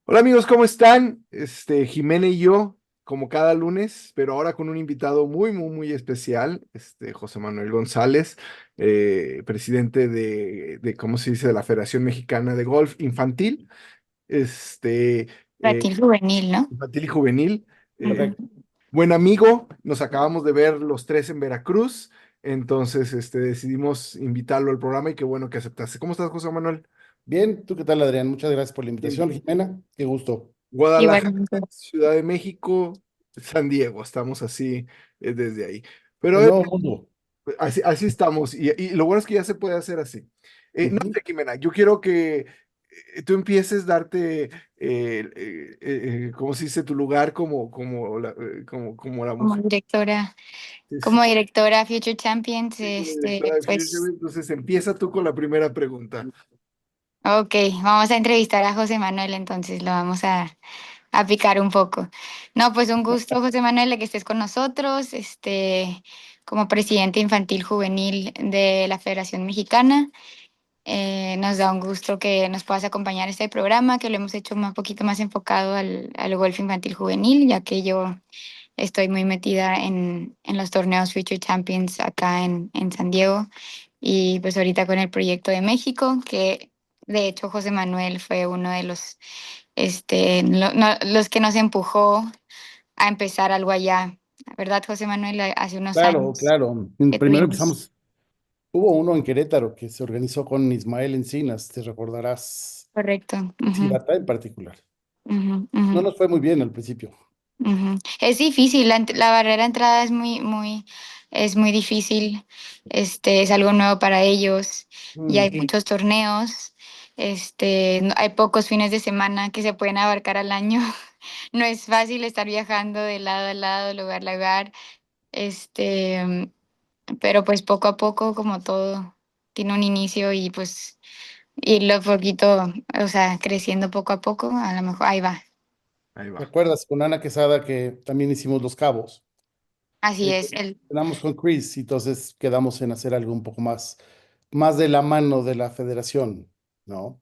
Hola amigos, ¿cómo están? Jimena y yo, como cada lunes, pero ahora con un invitado muy especial, José Manuel González, presidente ¿cómo se dice?, de la Federación Mexicana de Golf Infantil, este, eh, Infantil juvenil, ¿no? infantil y juvenil. eh, Ujú. Buen amigo, nos acabamos de ver los tres en Veracruz, entonces, decidimos invitarlo al programa y qué bueno que aceptaste. ¿Cómo estás, José Manuel? Bien, ¿tú qué tal, Adrián? Muchas gracias por la Bien. invitación, Jimena. Qué gusto. Guadalajara, Igualmente. Ciudad de México, San Diego, estamos así desde ahí. Pero El nuevo mundo. así estamos y lo bueno es que ya se puede hacer así. No Ujú. sé, Jimena, yo quiero que tú empieces a darte, ¿cómo se dice?, tu lugar como la Como mujer. directora, Sí, como directora Future Champions, como directora de Future pues, Seven. Entonces empieza tú con la primera pregunta. ok, vamos a entrevistar a José Manuel, entonces lo vamos a picar un poco. No, pues un gusto, José Manuel, de que estés con nosotros, como presidente infantil juvenil de la Federación Mexicana. Nos da un gusto que nos puedas acompañar en este programa, que lo hemos hecho un poquito más enfocado al golf infantil juvenil, ya que yo estoy muy metida en los torneos Future Champions acá en San Diego y pues ahorita con el proyecto de México, que de hecho José Manuel fue uno de los que nos empujó a empezar algo allá, ¿verdad, José Manuel? Hace unos Claro, años Sí. claro. que Primero tuvimos. empezamos. Hubo uno en Querétaro que se organizó con Ismael Encinas, te recordarás, Correcto. Ujú, Sí. Sirata en particular. Sí. ujú, ujú. No nos fue muy bien al principio. Ujú. Es difícil, la barrera de entrada es muy difícil, es algo nuevo para ellos y hay muchos torneos, hay pocos fines de semana que se pueden abarcar al año, no es fácil estar viajando de lado a lado, lugar a lugar, este, pero pues poco a poco, como todo, tiene un inicio y pues irlo poquito, o sea, creciendo poco a poco, a lo mejor ahí va, Ahí ¿Te va. acuerdas con Ana Quesada que también hicimos Los Cabos? Sí. Eh, Quedamos con Chris y entonces quedamos en hacer algo un poco más de la mano de la federación, ¿no?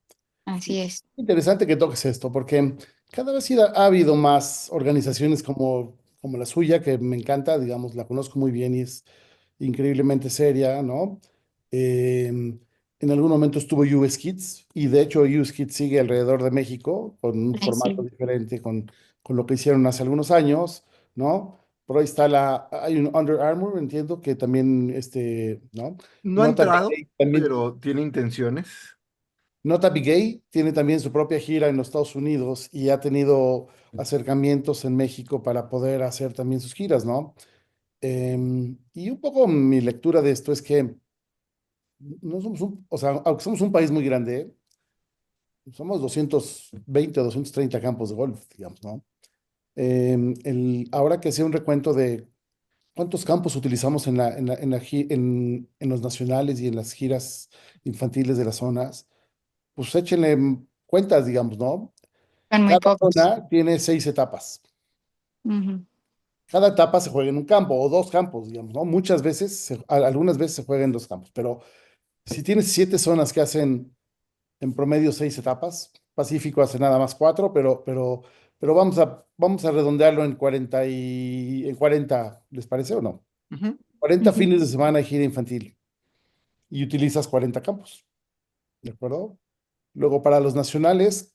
Sí. Y interesante que toques esto, porque cada vez ha habido más organizaciones como la suya, que me encanta, digamos, la conozco muy bien y es increíblemente seria, ¿no? En algún momento estuvo US Kids y de hecho US Kids sigue alrededor de México con un Sí. formato diferente con lo que hicieron hace algunos años, ¿no? Por ahí está hay un Under Armour, entiendo que también, ¿no? No ha Nota Big entrado, Gay también, pero tiene intenciones. Nota Big Gay tiene también su propia gira en los Estados Unidos y ha tenido acercamientos en México para poder hacer también sus giras, ¿no? Y un poco mi lectura de esto es que no somos o sea, aunque somos un país muy grande, somos 220 o 230 campos de golf, digamos, ¿no? Ahora que sea un recuento de cuántos campos utilizamos en los nacionales y en las giras infantiles de las zonas, pues échenle cuentas, digamos, ¿no? Sí. Cada Muy pocos. zona tiene 6 etapas. Ujú. Cada etapa se juega en un campo o dos campos, digamos, ¿no? Muchas veces, algunas veces se juega en dos campos, pero si tienes 7 zonas que hacen en promedio 6 etapas. Pacífico hace nada más cuatro, pero vamos a redondearlo en 40, ¿les parece o no? Ujú. 40 Ujú. fines de semana de gira infantil y utilizas 40 campos, ¿de acuerdo? Luego para los nacionales,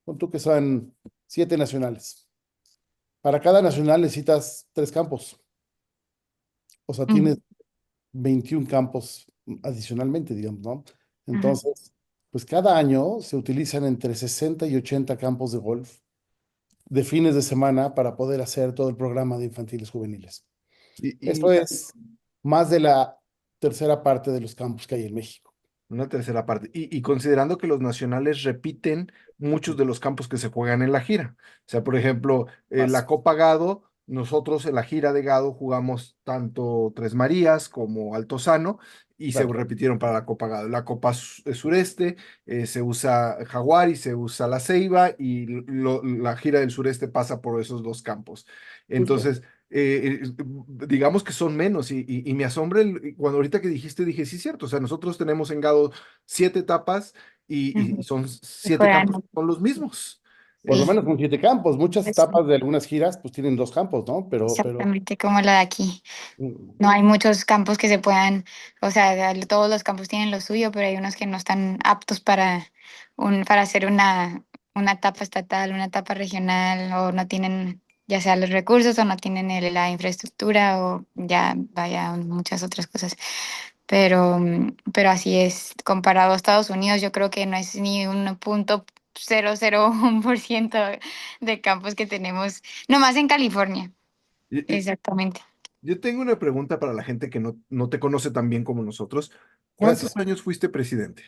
pon tú que son 7 nacionales. Para cada nacional necesitas 3 campos, o sea, Ujú. tienes 21 campos adicionalmente, digamos, ¿no? Ajá. Entonces, pues cada año se utilizan entre 60 y 80 campos de golf de fines de semana para poder hacer todo el programa de infantiles juveniles. Eso Y es más de la tercera parte de los campos que hay en México. una tercera parte. Y considerando que los nacionales repiten muchos de los campos que se juegan en la gira. O sea, por ejemplo, la Más. Copa Gado, nosotros en la gira de Gado jugamos tanto Tres Marías como Altozano y se Claro, repitieron para la Copa Gado. La Copa Sureste se usa Jaguar y se usa La Ceiba y la gira del sureste pasa por esos dos campos. justo. Entonces, digamos que son menos y me asombra cuando ahorita que dijiste, dije, sí, cierto, o sea, nosotros tenemos en Gado 7 etapas y Ujú. son Y 7 campos, fueran, son los mismos. Por lo sí, menos con 7 campos. Muchas pues sí, etapas de algunas giras pues tienen 2 campos, ¿no? Pero exactamente como la de aquí. mm, No hay muchos campos que se puedan, o sea, todos los campos tienen lo suyo, pero hay unos que no están aptos para hacer una etapa estatal, una etapa regional, o no tienen ya sea los recursos o no tienen la infraestructura o ya vaya muchas otras cosas. Pero así es, comparado a Estados Unidos, yo creo que no es ni 1,001% de campos que tenemos, nomás en California, Y- y- exactamente. Yo tengo una pregunta para la gente que no te conoce tan bien como nosotros. ¿Cuántos gracias. años fuiste presidente?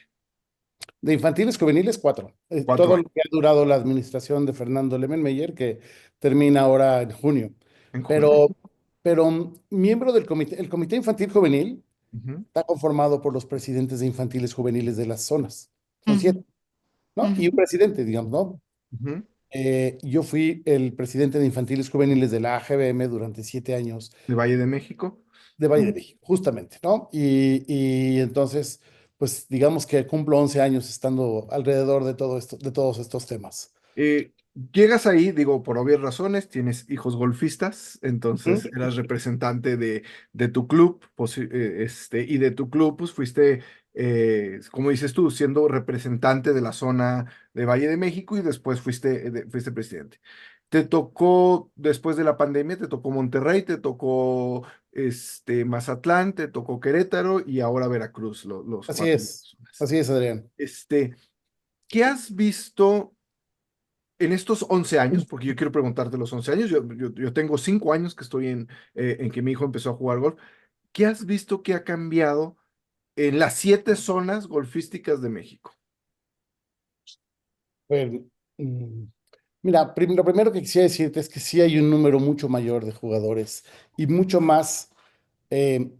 De infantiles juveniles, 4. Cuatro Todo lo años, que ha durado la administración de Fernando Lemenmeyer, que termina ahora en junio. en junio. Pero, pero miembro del comité, el Comité Infantil Juvenil Ujú, está conformado por los presidentes de infantiles juveniles de las zonas. Son Ujú, 7, ¿no? ujú. Y un presidente, digamos, ¿no? ujú. Yo fui el presidente de infantiles juveniles de la AGBM durante 7 años De Valle de México. de Valle de México, justamente, ¿no? Y entonces, pues digamos que cumplo 11 años estando alrededor de todo esto, de todos estos temas. Llegas ahí, digo, por obvias razones, tienes hijos golfistas, entonces ¿Mm? eras representante de tu club, y de tu club, pues fuiste, como dices tú, siendo representante de la zona de Valle de México y después fuiste presidente. Te tocó, después de la pandemia, te tocó Monterrey, te tocó Mazatlán, te tocó Querétaro y ahora Veracruz, los cuatro. Así es, Adrián. Este, ¿Qué has visto en estos 11 años? Porque yo quiero preguntarte los 11 años, yo tengo 5 años que estoy en que mi hijo empezó a jugar golf. ¿Qué has visto que ha cambiado en las 7 zonas golfísticas de México? Pues, mm, mira, lo primero que quisiera decirte es que sí hay un número mucho mayor de jugadores y mucho más, eh,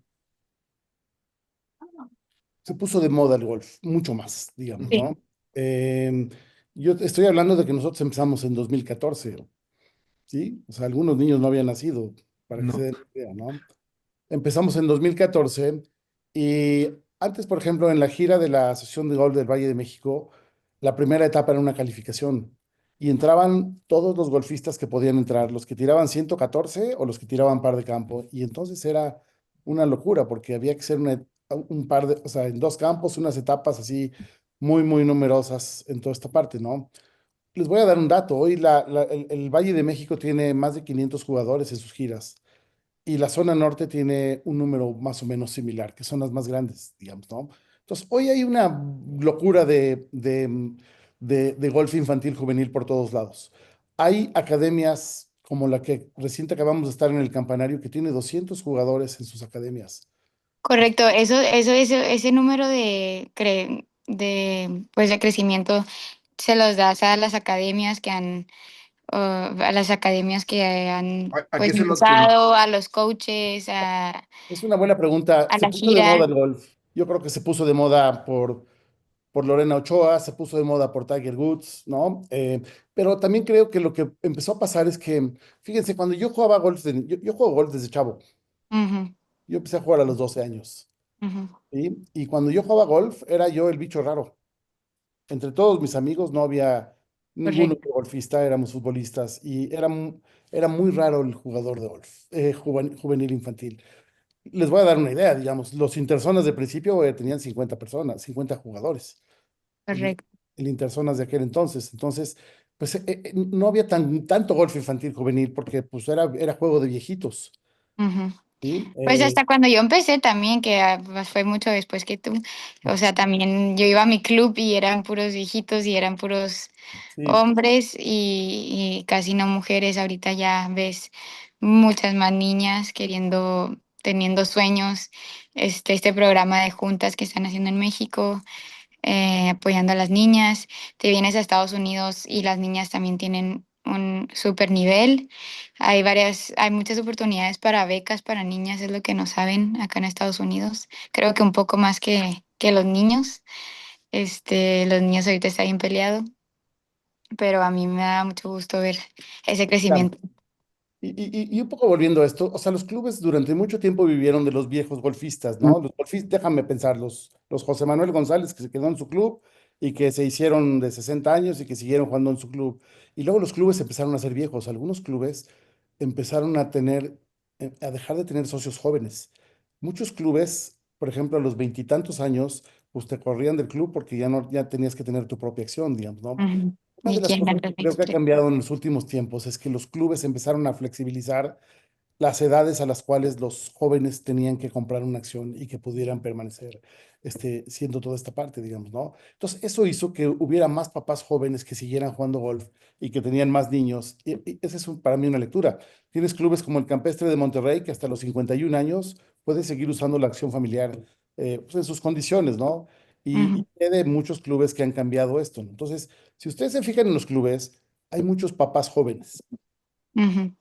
se puso de moda el golf, mucho más, digamos, Sí, ¿no? Eh, yo estoy hablando de que nosotros empezamos en 2014, ¿sí? O sea, algunos niños no habían nacido, para que se No. den idea, ¿no? Empezamos en 2014 y antes, por ejemplo, en la gira de la Asociación de Golf del Valle de México, la primera etapa era una calificación y entraban todos los golfistas que podían entrar, los que tiraban 114 o los que tiraban par de campo. Y entonces era una locura porque había que ser un par de, o sea, en 2 campos, unas etapas así muy, muy numerosas en toda esta parte, ¿no? Les voy a dar un dato. Hoy el Valle de México tiene más de 500 jugadores en sus giras y la zona norte tiene un número más o menos similar, que son las más grandes, digamos, ¿no? Entonces, hoy hay una locura de golf infantil juvenil por todos lados. Hay academias como la que reciente acabamos de estar en el Campanario, que tiene 200 jugadores en sus academias. correcto. Ese número pues de crecimiento se los das a las academias que han ¿A qué pues se lo adjudica? impulsado, a los coaches, Es una buena pregunta. a Se la puso de moda gira. el golf. Yo creo que se puso de moda por Lorena Ochoa, se puso de moda por Tiger Woods, ¿no? Pero también creo que lo que empezó a pasar es que, fíjense, cuando yo jugaba golf, yo juego golf desde chavo. Ujú, Yo empecé a jugar a los 12 años, ujú, ¿sí? Y cuando yo jugaba golf, era yo el bicho raro. Entre todos mis amigos no había ninguno correcto. que golfista, éramos futbolistas y era muy raro el jugador de golf, juvenil infantil. Les voy a dar una idea, digamos, los interzonas de principio tenían 50 personas, 50 jugadores, el, Correcto. el interzonas de aquel entonces. Entonces, pues no había tanto golf infantil juvenil porque pues era juego de viejitos, Ujú. ¿sí? Pues hasta cuando yo empecé también, que pues fue mucho después que tú, o sea, también yo iba a mi club y eran puros viejitos y eran puros Sí, hombres y casi no mujeres. Ahorita ya ves muchas más niñas teniendo sueños. Este programa de juntas que están haciendo en México, apoyando a las niñas. Te vienes a Estados Unidos y las niñas también tienen un super nivel. Hay muchas oportunidades para becas para niñas, es lo que no saben acá en Estados Unidos. Creo que un poco más que los niños. Los niños ahorita están bien peleados, pero a mí me da mucho gusto ver ese claro. crecimiento. Y un poco volviendo a esto, o sea, los clubes durante mucho tiempo vivieron de los viejos golfistas, ¿no? Los golfistas, déjame pensar, los José Manuel González que se quedó en su club y que se hicieron de 60 años y que siguieron jugando en su club. Y luego los clubes empezaron a ser viejos. Algunos clubes empezaron a tener, a dejar de tener socios jóvenes. Muchos clubes, por ejemplo, a los veintitantos años, pues te corrían del club porque ya no, ya tenías que tener tu propia acción, digamos, ¿no? Ujú. Una de ¿Y las quién cosas era que el creo que ha 23? cambiado en los últimos tiempos es que los clubes empezaron a flexibilizar las edades a las cuales los jóvenes tenían que comprar una acción y que pudieran permanecer siendo toda esta parte, digamos, ¿no? Entonces, eso hizo que hubiera más papás jóvenes que siguieran jugando golf y que tenían más niños. Y esa es para mí una lectura. Tienes clubes como el Campestre de Monterrey, que hasta los 51 años puede seguir usando la acción familiar pues en sus condiciones, ¿no? Y Ujú, sé de muchos clubes que han cambiado esto, ¿no? Entonces, si ustedes se fijan en los clubes, hay muchos papás jóvenes, ujú.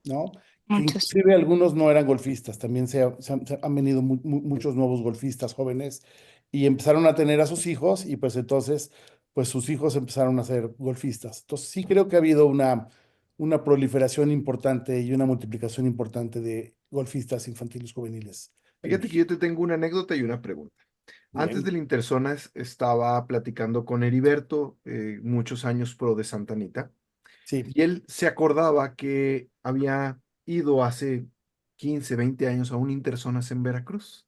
¿no? Que Muchos. inclusive algunos no eran golfistas, también se han venido muchos nuevos golfistas jóvenes y empezaron a tener a sus hijos y pues entonces, pues sus hijos empezaron a ser golfistas. Entonces sí creo que ha habido una proliferación importante y una multiplicación importante de golfistas infantiles juveniles en Fíjate que México. yo te tengo una anécdota y una pregunta. Antes Bien, del Interzonas estaba platicando con Heriberto, muchos años pro de Santa Anita, sí. y él se acordaba que había ido hace 15, 20 años a un Interzonas en Veracruz.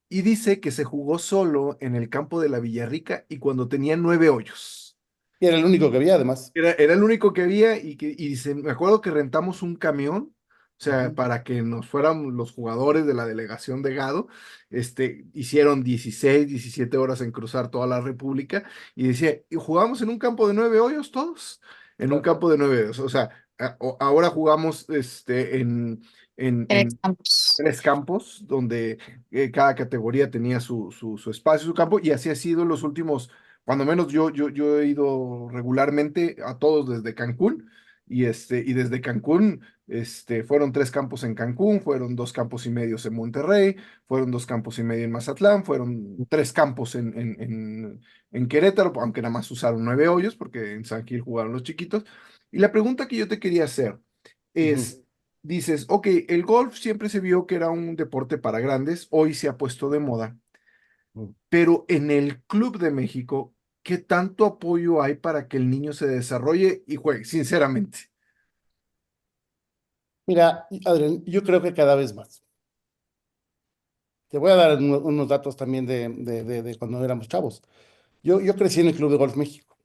Y dice que se jugó solo en el campo de la Villarrica y cuando tenía 9 hoyos. Y era el único que había además. Era el único que había y dice, me acuerdo que rentamos un camión, o sea, Ujú, para que nos fueran los jugadores de la delegación de Gado, hicieron 16, 17 horas en cruzar toda la República y decía, y jugamos en un campo de 9 hoyos todos, en un claro. campo de 9 hoyos, o sea, ahora jugamos Tres en campos. 3 campos, donde cada categoría tenía su espacio, su campo, y así ha sido en los últimos, cuando menos yo he ido regularmente a todos desde Cancún, y desde Cancún, fueron 3 campos en Cancún, fueron 2 campos y medios en Monterrey, fueron 2 campos y medio en Mazatlán, fueron 3 campos en Querétaro, aunque nada más usaron 9 hoyos, porque en San Gil jugaron los chiquitos. Y la pregunta que yo te quería hacer Ujú, es, dices, ok, el golf siempre se vio que era un deporte para grandes, hoy se ha puesto de moda, ujú. pero en el Club de México, ¿qué tanto apoyo hay para que el niño se desarrolle y juegue? Sinceramente. Mira, Adrián, yo creo que cada vez más. Te voy a dar unos datos también de cuando éramos chavos. Yo crecí en el Club de Golf México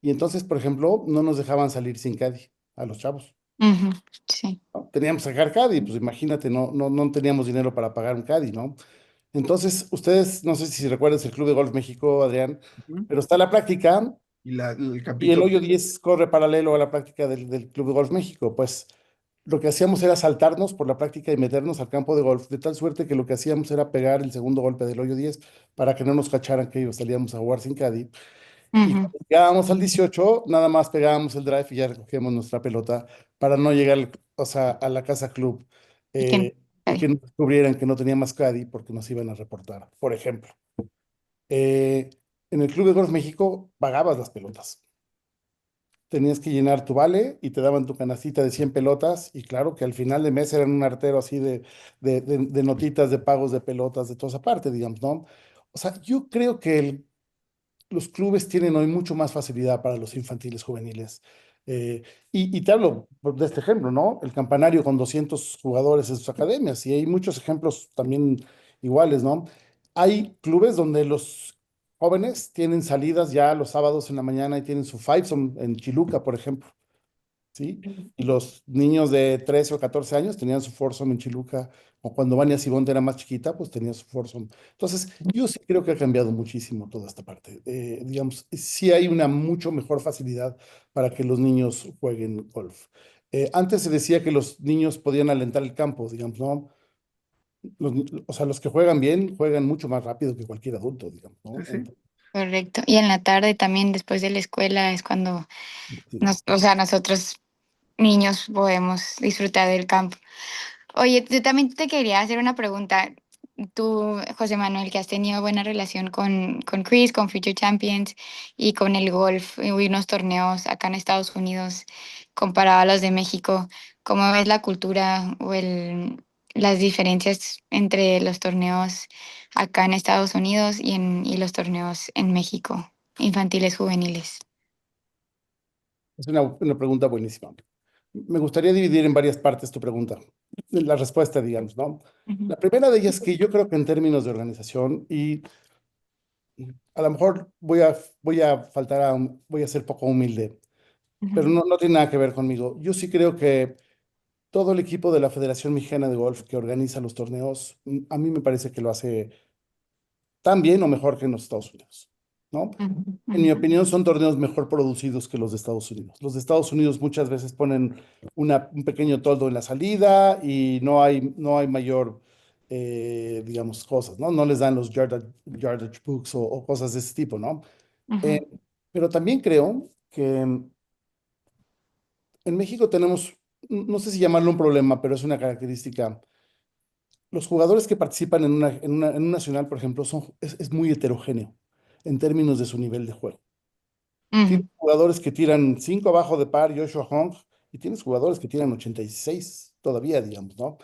y entonces, por ejemplo, no nos dejaban salir sin caddy a los chavos, Ujú, sí. ¿no? Teníamos que sacar caddy, pues imagínate, no teníamos dinero para pagar un caddy, ¿no? Entonces, ustedes, no sé si recuerdan el Club de Golf México, Adrián, Ujú. pero está la práctica Y el y el campito, hoyo 10 corre paralelo a la práctica del Club de Golf México. Pues lo que hacíamos era saltarnos por la práctica y meternos al campo de golf, de tal suerte que lo que hacíamos era pegar el segundo golpe del hoyo 10 para que no nos cacharan que salíamos a jugar sin caddy. Y Ujú. cuando llegábamos al 18 nada más pegábamos el drive y ya recogíamos nuestra pelota para no llegar, o sea, a la casa club ¿Y quién? y que nos descubrieran que no tenía más caddy porque nos iban a reportar, por ejemplo. Eh, en el Club de Golf México pagabas las pelotas. Tenías que llenar tu vale y te daban tu canastita de 100 pelotas y claro que al final de mes eran un artero así de notitas de pagos de pelotas de toda esa parte, digamos, ¿no? O sea, yo creo que los clubes tienen hoy mucho más facilidad para los infantiles juveniles. Eh, y te hablo de este ejemplo, ¿no? El Campanario con 200 jugadores en sus academias y hay muchos ejemplos también iguales, ¿no? Hay clubes donde los jóvenes tienen salidas ya los sábados en la mañana y tienen su fivesome en Chiluca, por ejemplo. ¿Sí? Y los niños de 13 o 14 años tenían su foursome en Chiluca, o cuando Vania Sibonda era más chiquita, pues tenía su foursome. Entonces, yo sí creo que ha cambiado muchísimo toda esta parte. Digamos, sí hay una mucho mejor facilidad para que los niños jueguen golf. Antes se decía que los niños podían alentar el campo, digamos, ¿no? O sea, los que juegan bien juegan mucho más rápido que cualquier adulto, digamos, sí, ¿no? sí. Correcto. Y en la tarde también, después de la escuela, es cuando Sí. o sea, nosotros niños podemos disfrutar del campo. Oye, yo también te quería hacer una pregunta. Tú, José Manuel, que has tenido buena relación con Chris, con Future Champions y con el golf y unos torneos acá en Estados Unidos comparado a los de México. ¿Cómo ves la cultura o las diferencias entre los torneos acá en Estados Unidos y los torneos en México, infantiles, juveniles? Es una pregunta buenísima. Me gustaría dividir en varias partes tu pregunta, la respuesta, digamos, ¿no? Ujú, La primera de ellas es que yo creo que en términos de organización, y a lo mejor voy a ser poco humilde, pero ujú, no tiene nada que ver conmigo. Yo sí creo que todo el equipo de la Federación Mexicana de Golf que organiza los torneos, a mí me parece que lo hace tan bien o mejor que en los Estados Unidos, ¿no? ujú, En mi ujú, opinión, son torneos mejor producidos que los de Estados Unidos. Los de Estados Unidos muchas veces ponen un pequeño toldo en la salida y no hay mayor, digamos, cosas, ¿no? No les dan los yardage books o cosas de ese tipo, ¿no? ujú, Eh, pero también creo que en México tenemos, no sé si llamarlo un problema, pero es una característica. Los jugadores que participan en un nacional, por ejemplo, es muy heterogéneo en términos de su nivel de juego. Tienes ujú. jugadores que tiran 5 abajo de par, Joshua Hong, y tienes jugadores que tiran 86 todavía, digamos, ¿no?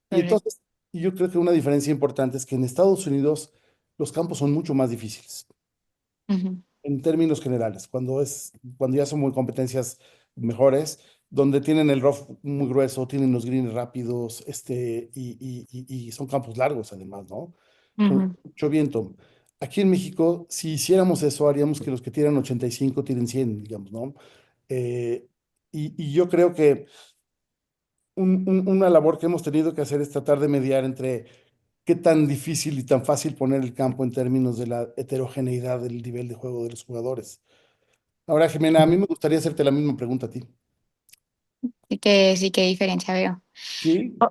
Y Correcto. entonces, yo creo que una diferencia importante es que en Estados Unidos los campos son mucho más difíciles Ujú, en términos generales, cuando ya son muy competencias mejores, donde tienen el rough muy grueso, tienen los greens rápidos, y son campos largos además, ¿no? Con ujú. mucho viento. Aquí en México, si hiciéramos eso, haríamos que los que tiran 85 tiren 100, digamos, ¿no? Eh, y yo creo que una labor que hemos tenido que hacer es tratar de mediar entre qué tan difícil y tan fácil poner el campo en términos de la heterogeneidad del nivel de juego de los jugadores. Ahora, Jimena, a mí me gustaría hacerte la misma pregunta a ti. Sí, qué diferencia veo. Sí. Oh,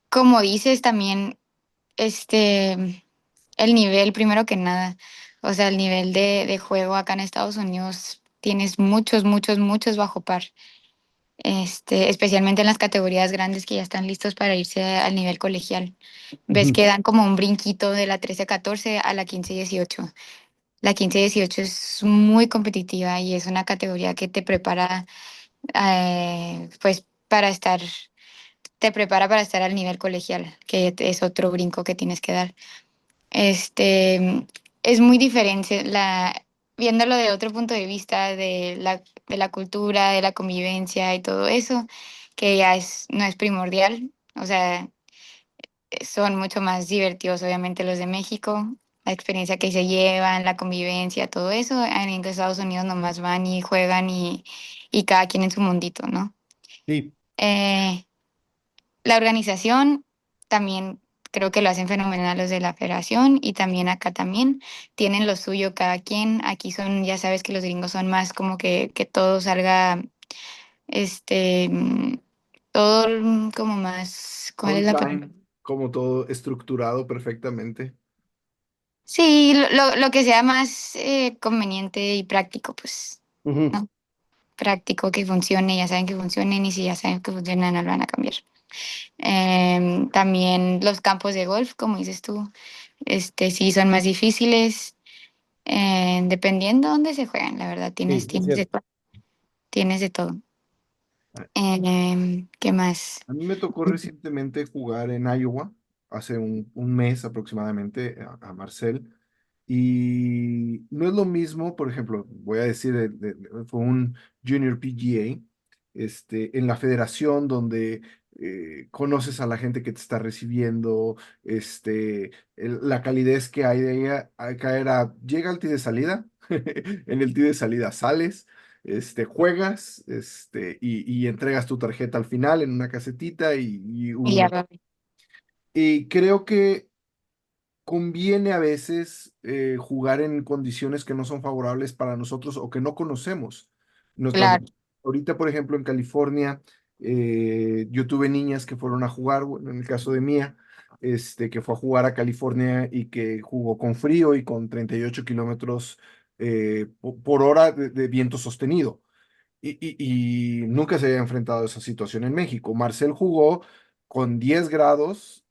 como dices también, el nivel, primero que nada, o sea, el nivel de juego acá en Estados Unidos, tienes muchos bajo par. Especialmente en las categorías grandes que ya están listos para irse al nivel colegial. Ves Ujú. que dan como un brinquito de la 13-14 a la 15-18. La 15-18 es muy competitiva y es una categoría que te prepara, pues, te prepara para estar al nivel colegial, que es otro brinco que tienes que dar. Este, es muy diferente viéndolo de otro punto de vista de la cultura, de la convivencia y todo eso, que ya no es primordial. O sea, son mucho más divertidos, obviamente, los de México, la experiencia que se llevan, la convivencia, todo eso. En Estados Unidos nomás van y juegan y cada quien en su mundito, ¿no? Sí, Eh, la organización también creo que lo hacen fenomenal los de la federación y también acá también tienen lo suyo cada quien. Aquí son, ya sabes que los gringos son más como que todo salga, este, mm, todo como más, ¿cuál es On la palabra? time, como todo estructurado perfectamente. Sí, lo que sea más conveniente y práctico, pues, ujú, ¿no? Práctico que funcione, ya saben que funcionen y si ya saben que funcionan no lo van a cambiar. También los campos de golf, como dices tú, sí son más difíciles, dependiendo dónde se juegan, la verdad, sí, es cierto. tienes de todo. ¿Qué más? A mí me tocó recientemente jugar en Iowa, hace un mes aproximadamente, a Marcel, y no es lo mismo, por ejemplo, voy a decir, fue un Junior PGA, en la federación donde conoces a la gente que te está recibiendo, la calidez que hay de ella, acá era, llega al tee de salida, en el tee de salida sales, juegas, y entregas tu tarjeta al final en una casetita y Y ya uno. va. Y creo que conviene a veces jugar en condiciones que no son favorables para nosotros o que no conocemos. Nuestras, Claro. ahorita, por ejemplo, en California, yo tuve niñas que fueron a jugar, bueno, en el caso de Mía, que fue a jugar a California y que jugó con frío y con 38 kilómetros por hora de viento sostenido y nunca se había enfrentado a esa situación en México. Marcel jugó con 10 grados,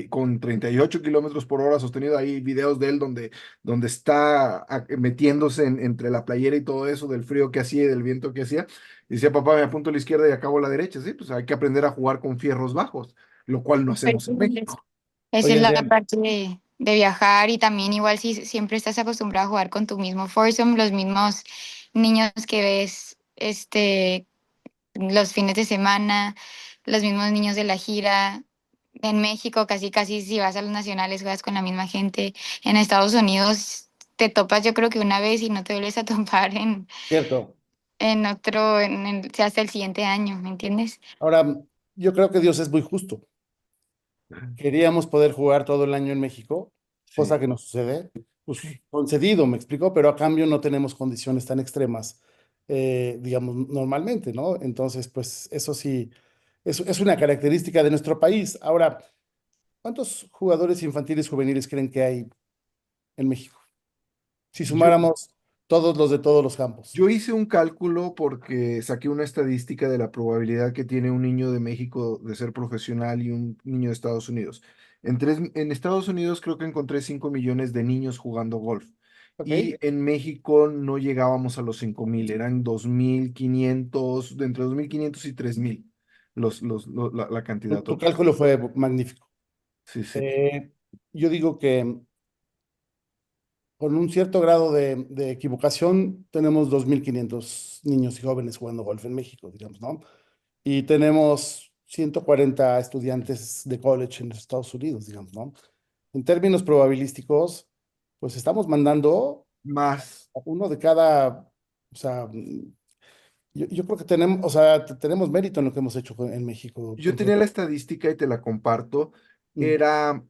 con 38 kilómetros por hora sostenido. Hay videos de él donde está metiéndose entre la playera y todo eso, del frío que hacía y del viento que hacía. Y decía, papá, me apunto a la izquierda y acabo a la derecha. Sí, pues hay que aprender a jugar con fierros bajos, lo cual no Pero hacemos en México. esa Oye, es la Adrián, parte de viajar y también igual si siempre estás acostumbrado a jugar con tu mismo foursome, los mismos niños que ves los fines de semana, los mismos niños de la gira. En México casi casi si vas a los nacionales juegas con la misma gente. En Estados Unidos te topas yo creo que una vez y no te vuelves a topar cierto. en otro, hasta el siguiente año, ¿me entiendes? Ahora, yo creo que Dios es muy justo. Queríamos poder jugar todo el año en México, cosa Sí. que no sucede. Pues concedido, me explicó, pero a cambio no tenemos condiciones tan extremas, digamos, normalmente, ¿no? Entonces, pues eso sí, es una característica de nuestro país. Ahora, ¿cuántos jugadores infantiles juveniles creen que hay en México? Si Yo, sumáramos todos los de todos los campos. Yo hice un cálculo porque saqué una estadística de la probabilidad que tiene un niño de México de ser profesional y un niño de Estados Unidos. En Estados Unidos creo que encontré 5 millones de niños jugando golf ¿Ok? y en México no llegábamos a los 5.000, eran 2.500, de entre 2.500 y 3.000 la cantidad Tu total. cálculo fue magnífico. Sí, sí. Eh, yo digo que con un cierto grado de equivocación, tenemos 2.500 niños y jóvenes jugando golf en México, digamos, ¿no? Y tenemos 140 estudiantes de college en los Estados Unidos, digamos, ¿no? En términos probabilísticos, pues estamos mandando Más. a uno de cada, o sea, yo creo que tenemos, o sea, tenemos mérito en lo que hemos hecho en México. Yo tenía la estadística y te la comparto. Mm, Era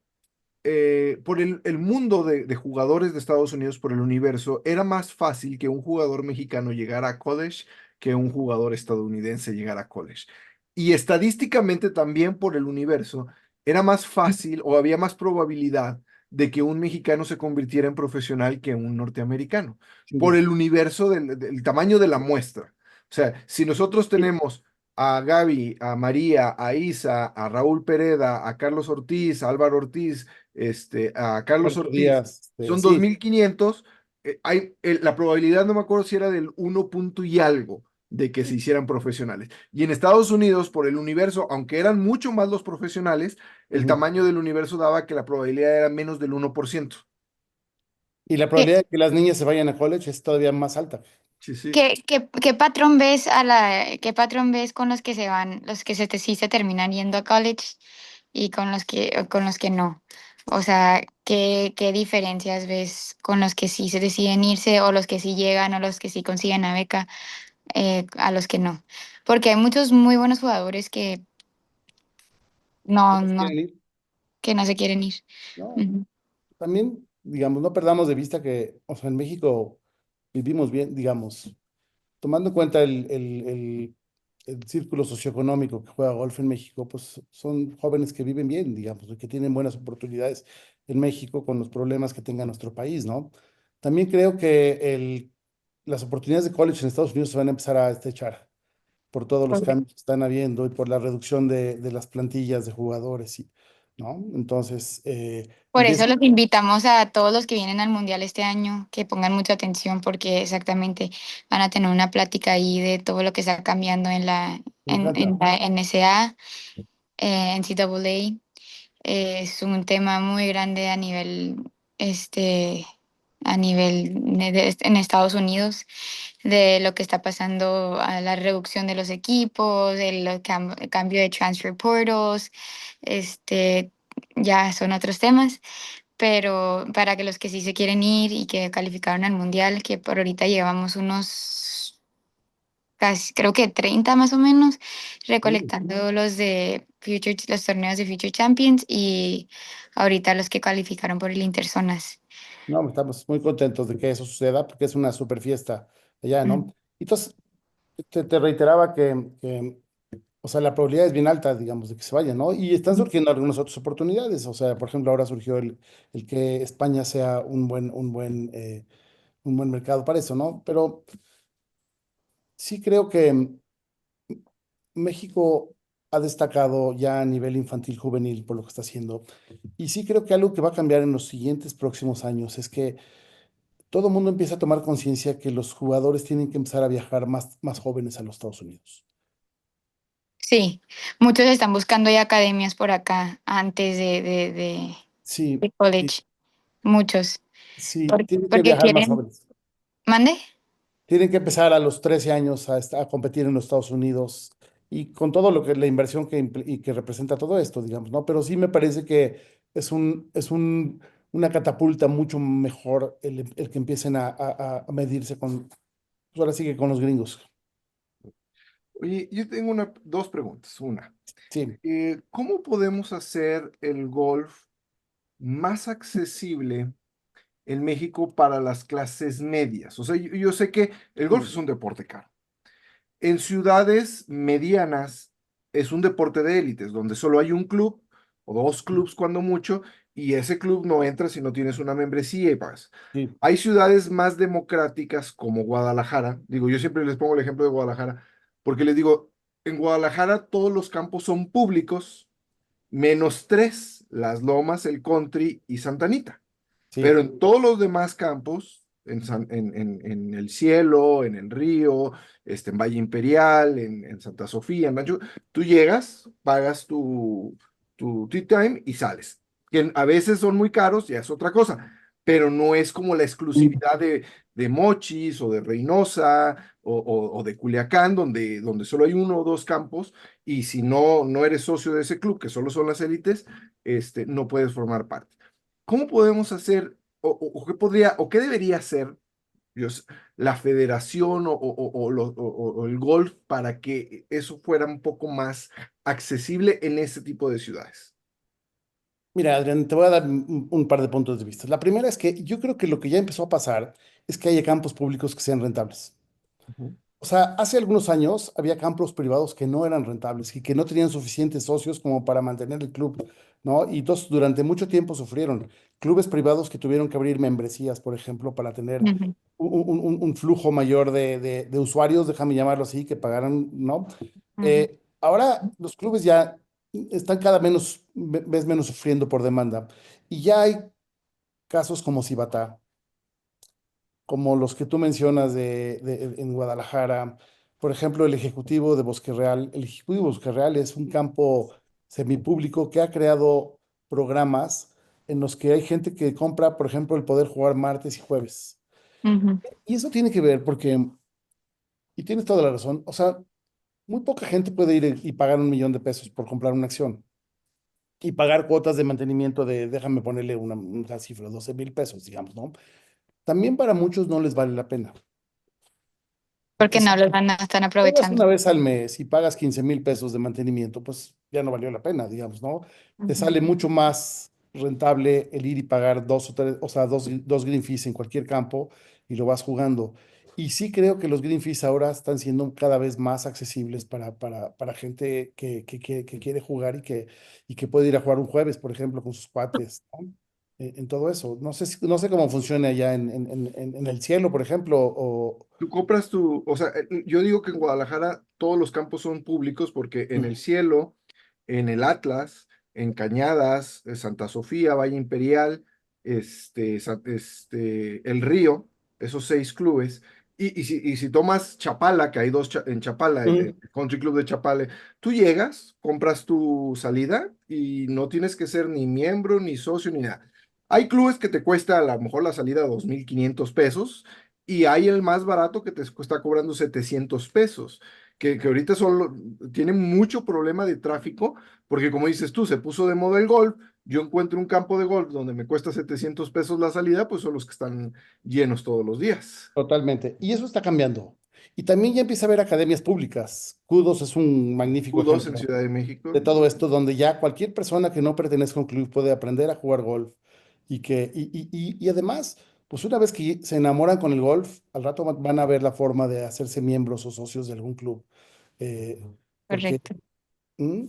por el mundo de jugadores de Estados Unidos, por el universo, era más fácil que un jugador mexicano llegara a college que un jugador estadounidense llegara a college. Y estadísticamente también por el universo, era más fácil o había más probabilidad de que un mexicano se convirtiera en profesional que un norteamericano, sin por duda. el universo del tamaño de la muestra. O sea, si nosotros Y tenemos a Gaby, a María, a Isa, a Raúl Pereda, a Carlos Ortiz, a Álvaro Ortiz, a Carlos Roberto Ortiz, Díaz, son dos sí, mil quinientos la probabilidad no me acuerdo si era del uno punto y algo de que se hicieran profesionales. Y en Estados Unidos, por el universo, aunque eran mucho más los profesionales, el ujú. tamaño del universo daba que la probabilidad era menos del 1%. Y la ¿Qué, probabilidad de que las niñas se vayan a college es todavía más alta. Sí, sí. qué patrón ves qué patrón ves con los que se van, los que sí se terminan yendo a college y con los que no? O sea, qué diferencias ves con los que sí se deciden irse o los que sí llegan o los que sí consiguen la beca a los que no? Porque hay muchos muy buenos jugadores que ¿No no, se no, quieren ir? que no se quieren ir. No, Ujú. también, digamos, no perdamos de vista que, o sea, en México vivimos bien, digamos, tomando en cuenta el círculo socioeconómico que juega golf en México, pues son jóvenes que viven bien, digamos, y que tienen buenas oportunidades en México con los problemas que tenga nuestro país, ¿no? También creo que las oportunidades de college en Estados Unidos se van a empezar a estrechar por todos los cambios que están habiendo y por la reducción de las plantillas de jugadores, ¿no? Entonces, Por eso los invitamos a todos los que vienen al Mundial este año que pongan mucha atención porque exactamente van a tener una plática ahí de todo lo que está cambiando me encanta. en la NCAA, NCAA. Es un tema muy grande este, a nivel en Estados Unidos de lo que está pasando a la reducción de los equipos, el cambio de transfer portals, este, ya son otros temas, pero para que los que sí se quieren ir y que calificaron al mundial, que por ahorita llevamos unos casi, creo que 30 más o menos, Sí. recolectando los torneos de Future Champions y ahorita los que calificaron por el Interzonas. No, estamos muy contentos de que eso suceda porque es una super fiesta allá, ¿no? Mm. Entonces, te reiteraba que, o sea, la probabilidad es bien alta, digamos, de que se vayan, ¿no? Y están surgiendo algunas otras oportunidades. O sea, por ejemplo, ahora surgió el que España sea un buen mercado para eso, ¿no? Pero sí creo que México. ha destacado ya a nivel infantil juvenil por lo que está haciendo. Y sí creo que algo que va a cambiar en los siguientes próximos años es que todo el mundo empieza a tomar conciencia que los jugadores tienen que empezar a viajar más jóvenes a los Estados Unidos. Sí, muchos están buscando ya academias por acá antes Sí, de sí, college, muchos, sí, tienen que porque viajar más quieren, jóvenes. ¿mande? Tienen que empezar a los 13 años a competir en los Estados Unidos y con todo lo que la inversión y que representa todo esto, digamos, ¿no? Pero sí me parece que una catapulta mucho mejor el que empiecen a medirse con, pues ahora sí que con los gringos. Oye, yo tengo dos preguntas. Una, Sí. ¿cómo podemos hacer el golf más accesible en México para las clases medias? O sea, yo sé que el golf Mm, es un deporte caro. En ciudades medianas es un deporte de élites, donde solo hay un club o dos clubs cuando mucho, y ese club no entra si no tienes una membresía y pagas. sí, Hay ciudades más democráticas como Guadalajara. Digo, yo siempre les pongo el ejemplo de Guadalajara, porque les digo, en Guadalajara todos los campos son públicos, menos tres, Las Lomas, el Country y Santa Anita. sí, Pero en todos los demás campos, en el Cielo, en el Río, en Valle Imperial, en Santa Sofía, en Rancho, tú llegas, pagas tu tea time y sales. Que a veces son muy caros, ya es otra cosa, pero no es como la mm, exclusividad de Mochis o de Reynosa o de Culiacán, donde solo hay uno o dos campos, y si no eres socio de ese club, que solo son las élites, no puedes formar parte. ¿Cómo podemos hacer, o qué podría, o qué debería hacer, Dios, la federación o el golf para que eso fuera un poco más accesible en ese tipo de ciudades? Mira, Adrián, te voy a dar un par de puntos de vista. La primera es que yo creo que lo que ya empezó a pasar es que haya campos públicos que sean rentables. Ujú, O sea, hace algunos años había campos privados que no eran rentables y que no tenían suficientes socios como para mantener el club, ¿no? Y entonces durante mucho tiempo sufrieron. Clubes privados que tuvieron que abrir membresías, por ejemplo, para tener Ujú, un flujo mayor de usuarios, déjame llamarlo así, que pagaran, ¿no? ujú, Ahora los clubes ya están cada vez menos sufriendo por demanda. Y ya hay casos como Cibatá, como los que tú mencionas en Guadalajara. Por ejemplo, el Ejecutivo de Bosque Real. El Ejecutivo de Bosque Real es un campo semipúblico que ha creado programas en los que hay gente que compra, por ejemplo, el poder jugar martes y jueves. ujú. Y eso tiene que ver porque, y tienes toda la razón, o sea, muy poca gente puede ir y pagar 1 millón de pesos por comprar una acción y pagar cuotas de mantenimiento déjame ponerle una cifra, 12,000 pesos, digamos, ¿no? También para muchos no les vale la pena. Porque Porque si no los van a estar juegas aprovechando. una vez al mes y pagas 15,000 pesos de mantenimiento, pues ya no valió la pena, digamos, ¿no? Te Ujú. sale mucho más rentable el ir y pagar dos o tres, o sea, dos green fees en cualquier campo y lo vas jugando. Y sí creo que los green fees ahora están siendo cada vez más accesibles para gente que quiere jugar y que puede ir a jugar un jueves, por ejemplo, con sus cuates, ¿no? En todo eso. No sé cómo funciona allá en el cielo, por ejemplo, o... Tú compras o sea, yo digo que en Guadalajara todos los campos son públicos porque en el Cielo, en el Atlas, en Cañadas, Santa Sofía, Valle Imperial, el Río, esos seis clubes, y si tomas Chapala, que hay dos en Chapala, el Mm. Country Club de Chapala, tú llegas, compras tu salida y no tienes que ser ni miembro, ni socio, ni nada. Hay clubes que te cuesta a lo mejor la salida 2,500 pesos, y hay el más barato que te está cobrando 700 pesos, que ahorita tiene mucho problema de tráfico, porque como dices tú, se puso de moda el golf. Yo encuentro un campo de golf donde me cuesta 700 pesos la salida, pues son los que están llenos todos los días. Totalmente. Y eso está cambiando. Y también ya empieza a haber academias públicas. Kudos es un magnífico U2 en ejemplo Ciudad de México. de todo esto, donde ya cualquier persona que no pertenezca a un club puede aprender a jugar golf. Y además, pues una vez que se enamoran con el golf, al rato van a ver la forma de hacerse miembros o socios de algún club. Eh, porque, Correcto. ¿Mm?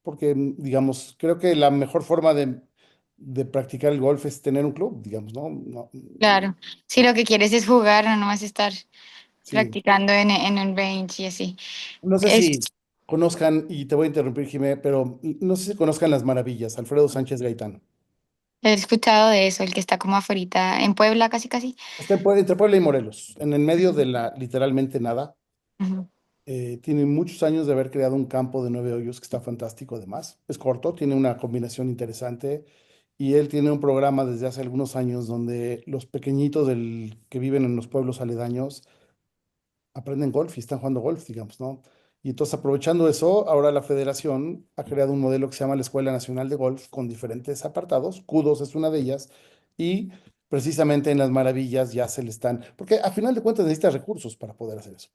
Porque, digamos, creo que la mejor forma de practicar el golf es tener un club, digamos, ¿no? Claro. Si lo que quieres es jugar, no nomás estar Sí. practicando en un range y así. No sé Es, si. conozcan, y te voy a interrumpir, Jimé, pero no sé si conozcan Las Maravillas, Alfredo Sánchez Gaitán. He escuchado de eso, el que está como afuera en Puebla, casi casi. Está entre Puebla y Morelos, en el medio de la literalmente nada. Ujú. Tiene muchos años de haber creado un campo de 9 hoyos que está fantástico además. Es corto, tiene una combinación interesante y él tiene un programa desde hace algunos años donde los pequeñitos que viven en los pueblos aledaños aprenden golf y están jugando golf, digamos, ¿no? Y entonces aprovechando eso, ahora la federación ha creado un modelo que se llama la Escuela Nacional de Golf con diferentes apartados. Q2 es una de ellas y precisamente en las maravillas ya se le están, porque a final de cuentas necesitas recursos para poder hacer eso.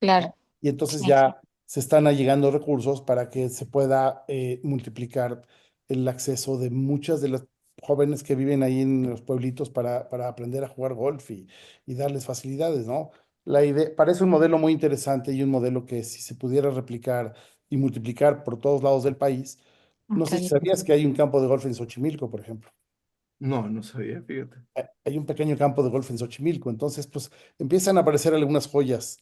Claro, Y entonces sí. ya se están allegando recursos para que se pueda multiplicar el acceso de muchas de las jóvenes que viven ahí en los pueblitos para aprender a jugar golf y darles facilidades, ¿no? La idea, parece un modelo muy interesante y un modelo que si se pudiera replicar y multiplicar por todos lados del país, no sé si Estaría- sabías que hay un campo de golf en Xochimilco, por ejemplo. No, no sabía, fíjate. Hay un pequeño campo de golf en Xochimilco, entonces pues empiezan a aparecer algunas joyas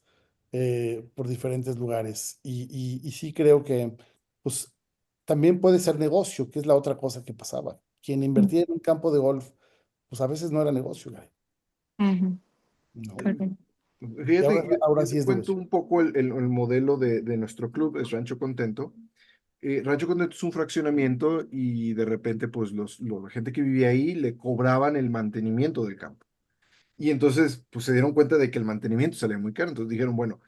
por diferentes lugares y sí creo que pues también puede ser negocio, que es la otra cosa que pasaba. Quien invertía en un campo de golf, pues a veces no era negocio, güey. Ujú, No, correcto. y Fíjate, ahora yo sí te es cuento negocio. un poco el modelo de nuestro club, es Rancho Contento. Rancho Contento es un fraccionamiento y de repente, pues la gente que vivía ahí le cobraban el mantenimiento del campo. Y entonces, pues se dieron cuenta de que el mantenimiento salía muy caro. Entonces dijeron, bueno,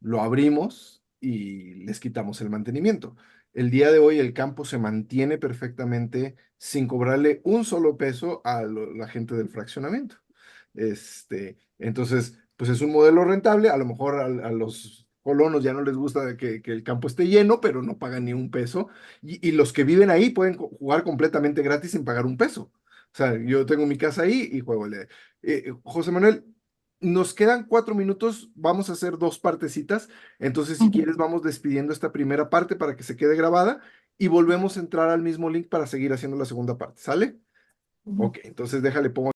lo abrimos y les quitamos el mantenimiento. El día de hoy el campo se mantiene perfectamente sin cobrarle un solo peso a la gente del fraccionamiento. Entonces, pues es un modelo rentable. A lo mejor a los colonos ya no les gusta que el campo esté lleno, pero no pagan ni un peso. Y los que viven ahí pueden jugar completamente gratis sin pagar un peso. O sea, yo tengo mi casa ahí y juego. José Manuel, nos quedan 4 minutos, vamos a hacer dos partecitas, entonces si Ujú, quieres vamos despidiendo esta primera parte para que se quede grabada y volvemos a entrar al mismo link para seguir haciendo la segunda parte, ¿sale? ujú. Ok, entonces déjale, pongo